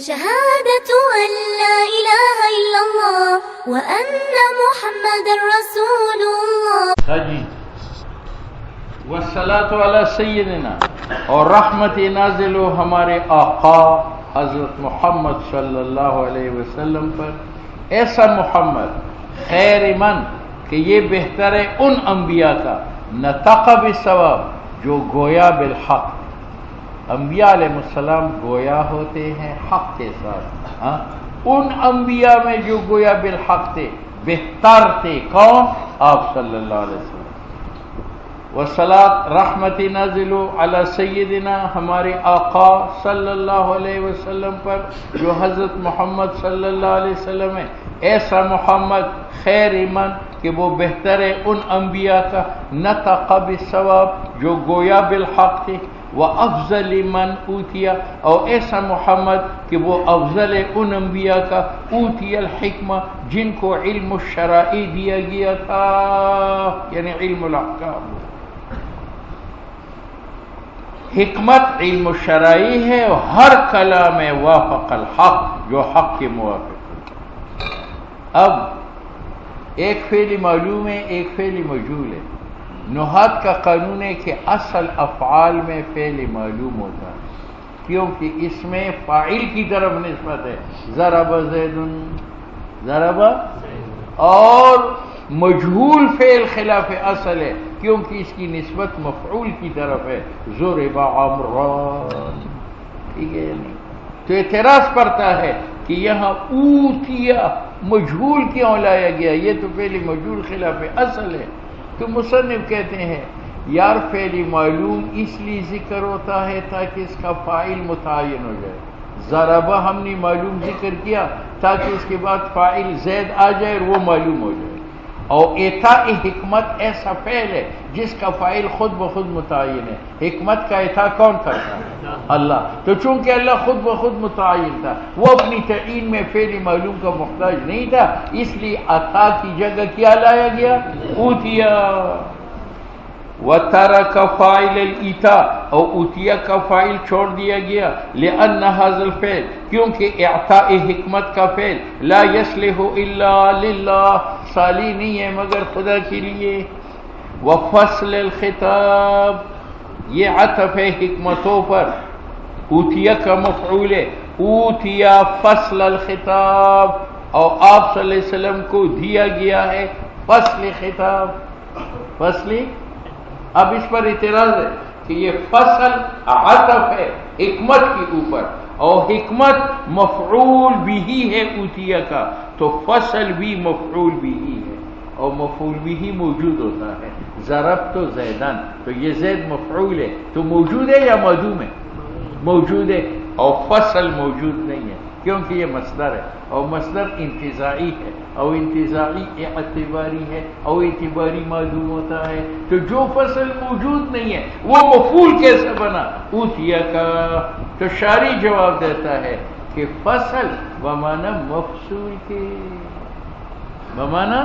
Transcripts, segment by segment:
شهادة أن لا إله إلا الله وأن محمد رسول الله. جی والصلاۃ علی سیدنا، اور رحمت نازل ہو ہمارے آقا حضرت محمد صلی اللہ علیہ وسلم پر، ایسا محمد خیر من کہ یہ بہتر ہے ان انبیاء کا نطق بالصواب جو گویا بالحق. انبیاء علیہ السلام گویا ہوتے ہیں حق کے ساتھ، ان انبیاء میں جو گویا بالحق تھے بہتر تھے کون؟ آپ صلی اللہ علیہ وسلم. والصلاۃ رحمت نازل علی سیدنا، ہمارے آقا صلی اللہ علیہ وسلم پر جو حضرت محمد صلی اللہ علیہ وسلم ہے. ایسا محمد خیر من کہ وہ بہتر ہے ان انبیاء کا نطق بالصواب جو گویا بالحق تھے. وافضل من اوتیا، اور ایسا محمد کہ وہ افضل ہے ان انبیاء کا اوتی الحکمہ جن کو علم الشرائع دیا گیا تھا، یعنی علم الاحکام. حکمت علم الشرائع ہے، اور ہر کلام وافق الحق جو حق کے موافق ہے. اب ایک فعل معلوم ہے، ایک فعل مجہول ہے. نحات کا قانون ہے کہ اصل افعال میں فعل معلوم ہوتا ہے کیونکہ اس میں فاعل کی طرف نسبت ہے. ضرب زید، ضرب، اور مجہول فعل خلاف اصل ہے کیونکہ اس کی نسبت مفعول کی طرف ہے. ضرب عمران، ٹھیک ہے. نہیں تو اعتراض پڑتا ہے کہ یہاں اوتیا مجہول کیوں لایا گیا، یہ تو فعل مجہول خلاف اصل ہے. تو مصنف کہتے ہیں یار فعل معلوم اس لیے ذکر ہوتا ہے تاکہ اس کا فاعل متعین ہو جائے. ضربہ ہم نے معلوم ذکر کیا تاکہ اس کے بعد فاعل زید آ جائے اور وہ معلوم ہو جائے. اور اعطاء حکمت ایسا فعل ہے جس کا فاعل خود بخود متعین ہے. حکمت کا اعطاء کون کرتا ہے؟ اللہ. تو چونکہ اللہ خود بخود متعین تھا، وہ اپنی تعین میں فعل معلوم کا محتاج نہیں تھا، اس لیے عطا کی جگہ کیا لایا گیا؟ اوتیا. وترک فاعل الایتاء، اور اوتیا کا فاعل چھوڑ دیا گیا. لأن هذا الفعل، کیونکہ اعطاء حکمت کا فعل لا يصلح الا للہ، صالح نہیں ہے مگر خدا کے لیے. وفصل الخطاب، یہ عطف ہے حکمتوں پر. اوتیا کا مفعول ہے، اوتیا فصل الخطاب، اور آپ صلی اللہ علیہ وسلم کو دیا گیا ہے فصل خطاب. فصل، اب اس پر اعتراض ہے کہ یہ فصل عطف ہے حکمت کے اوپر، اور حکمت مفعول بھی ہے اوتیا کا، تو فصل بھی مفعول بھی ہے، اور مفعول بھی موجود ہوتا ہے. ضرب تو زیدن، تو یہ زید مفعول ہے تو موجود ہے یا معدوم ہے؟ موجود ہے. اور فصل موجود نہیں ہے کیونکہ یہ مصدر ہے، اور مصدر انتزاعی ہے، اور انتزاعی اعتباری ہے، اور اعتباری معدوم ہوتا ہے. تو جو فصل موجود نہیں ہے وہ مفعول کیسے بنا اوتیا کا؟ تو شارح جواب دیتا ہے کہ فصل بمعنی مفصول کے، بمعنی،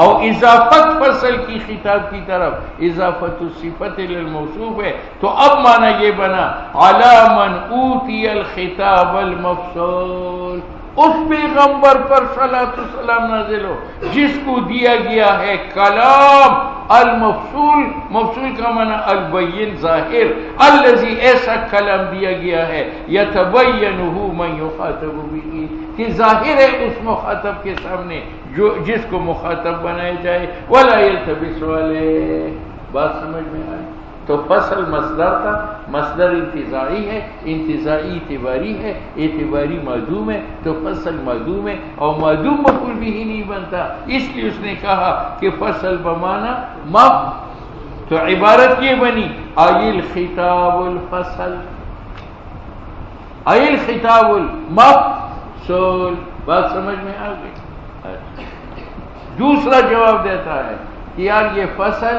اور اضافت فصل کی خطاب کی طرف اضافت الصفت للموصوف ہے. تو اب معنی یہ بنا علی من اوتی الخطاب المفصول، اس پیغمبر پر صلاۃ السلام نازل ہو جس کو دیا گیا ہے کلام المفصول. مفصول کا معنی البین، ظاہر. الذی، ایسا کلام دیا گیا ہے یتبینہ من یخاطب به، کہ ظاہر ہے اس مخاطب کے سامنے جو جس کو مخاطب بنایا جائے. ولا یلتبس علیہ، بات سمجھ میں آئی؟ تو فصل مصدر تھا، مصدر انتزاعی ہے، انتزاعی اعتباری ہے، اعتباری معدوم ہے، تو فصل معدوم ہے، اور معدوم مفعول بھی ہی نہیں بنتا. اس لیے اس نے کہا کہ فصل بمعنی مف. تو عبارت یہ بنی ای الخطاب الفصل، ای الخطاب المفصول. بات سمجھ میں آ گئی؟ دوسرا جواب دیتا ہے کہ یار یہ فصل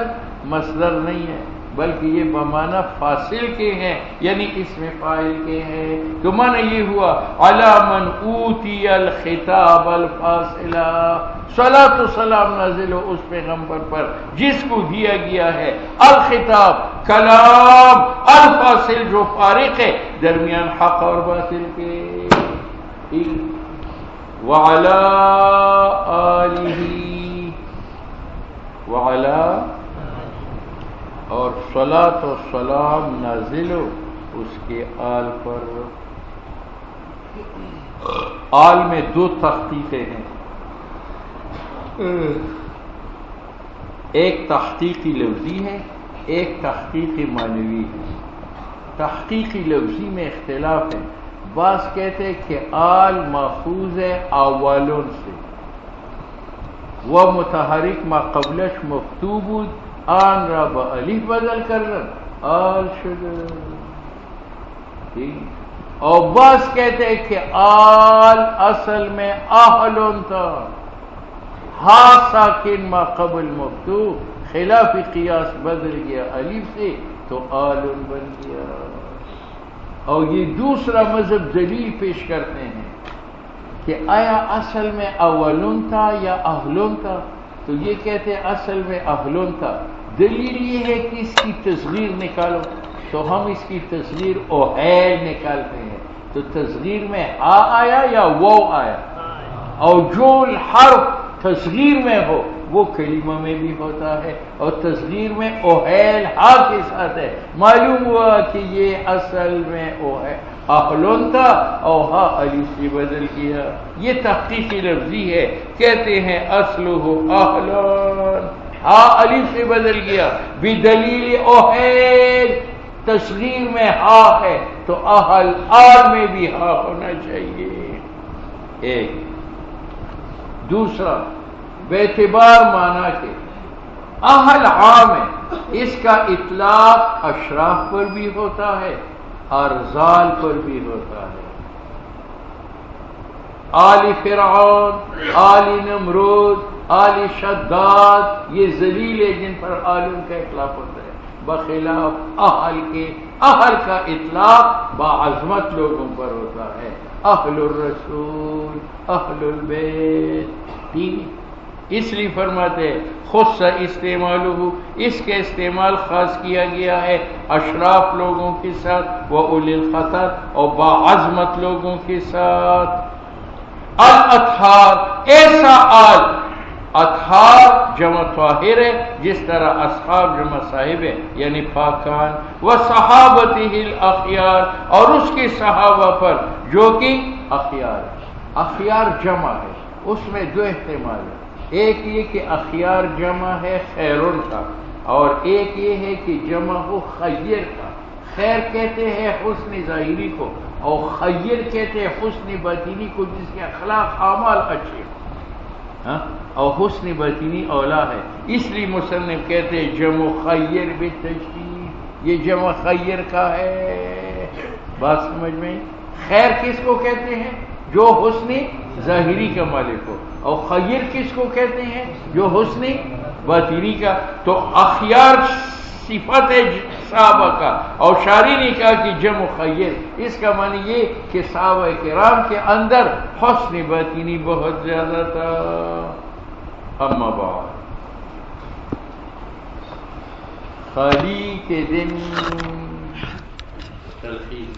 مصدر نہیں ہے بلکہ یہ بمعنی فاصل کے ہیں، یعنی اسم فاعل کے ہیں. تو معنی یہ ہوا علی من اوتی الخطاب الفاصلہ، صلاۃ و سلام نازل ہو اس پیغمبر پر جس کو دیا گیا ہے الخطاب، کلام الفاصل جو فارق ہے درمیان حق اور باطل کے. وعلى آلہ وعلى اور صلاۃ و سلام نازل ہو اس کے آل پر. آل میں دو تحقیقیں ہیں، ایک تحقیقی لفظی ہے، ایک تحقیقی معنوی ہے. تحقیقی لفظی میں اختلاف ہے. بعض کہتے ہیں کہ آل ماخوذ ہے اولون سے، وہ متحرک ما قبلش مکتوب آن را با الف بدل کرن آل شده. اور بعض کہتے ہیں کہ آل اصل میں اہلون تھا، ہا ساکن ما قبل مکتوب، خلاف قیاس بدل گیا الف سے تو آلون بن گیا. اور یہ دوسرا مذہب دلیل پیش کرتے ہیں کہ آیا اصل میں اولون تھا یا اہلون تھا، تو یہ کہتے ہیں اصل میں اہلون تھا. دلیل یہ ہے کہ اس کی تصغیر نکالو، تو ہم اس کی تصغیر اوہیل نکالتے ہیں. تو تصغیر میں آ آیا یا وہ آیا، اور جو حرف تصغیر میں ہو وہ کلمہ میں بھی ہوتا ہے، اور تصغیر میں اوہیل ہا کے ساتھ ہے. معلوم ہوا کہ یہ اصل میں اہلون تھا اور ہا الف سے بدل کیا. یہ تحقیقی لفظی ہے. کہتے ہیں اصلہ اہلون، ہا الف سے بدل گیا بدلیل اوہیل. تصغیر میں ہا ہے تو اہل آل میں بھی ہا ہونا چاہیے. ایک دوسرا باعتبار معنی کے اہل عام ہے، اس کا اطلاق اشراف پر بھی ہوتا ہے، ارذال پر بھی ہوتا ہے. آل فرعون، آل نمرود، آل شداد، یہ ذلیل ہے جن پر عالم کا اطلاق ہوتا ہے. بخلاف اہل کے، اہل کا اطلاق باعظمت لوگوں پر ہوتا ہے. اہل الرسول، اہل البیت. اس لیے فرماتے خص استعمال ہو، اس کے استعمال خاص کیا گیا ہے اشراف لوگوں کے ساتھ، وہ اولی الخطر اور باعظمت لوگوں کے ساتھ. الاطہار، ایسا آل، اطہار جمع طاہر ہے جس طرح اصحاب جمع صاحب ہے یعنی پاکان. وصحابتہ الاخیار، اور اس کے صحابہ پر جو کہ اخیار. اخیار جمع ہے، اس میں دو احتمال ہے. ایک یہ کہ اخیار جمع ہے خیرون کا، اور ایک یہ ہے کہ جمع ہو خیر کا. خیر کہتے ہیں حسن ظاہری کو، اور خیر کہتے ہیں حسن باطنی کو جس کے اخلاق اعمال اچھے، اور حسن باطنی اولا ہے. اس لیے مصنف کہتے ہیں جمع خیر بالتجدید، یہ جمع خیر کا ہے. بات سمجھ میں؟ خیر کس کو کہتے ہیں؟ جو حسن ظاہری کا مالک ہو. اور خیر کس کو کہتے ہیں؟ جو حسن باطنی کا. تو اخیار صفت ہے صحابہ کا، اور شاعری نے کہا کہ جمع خیر، اس کا معنی یہ کہ صحابہ کرام کے اندر حسن باطنی بہت زیادہ تھا. اما بعد، خالی کے دن تلخیص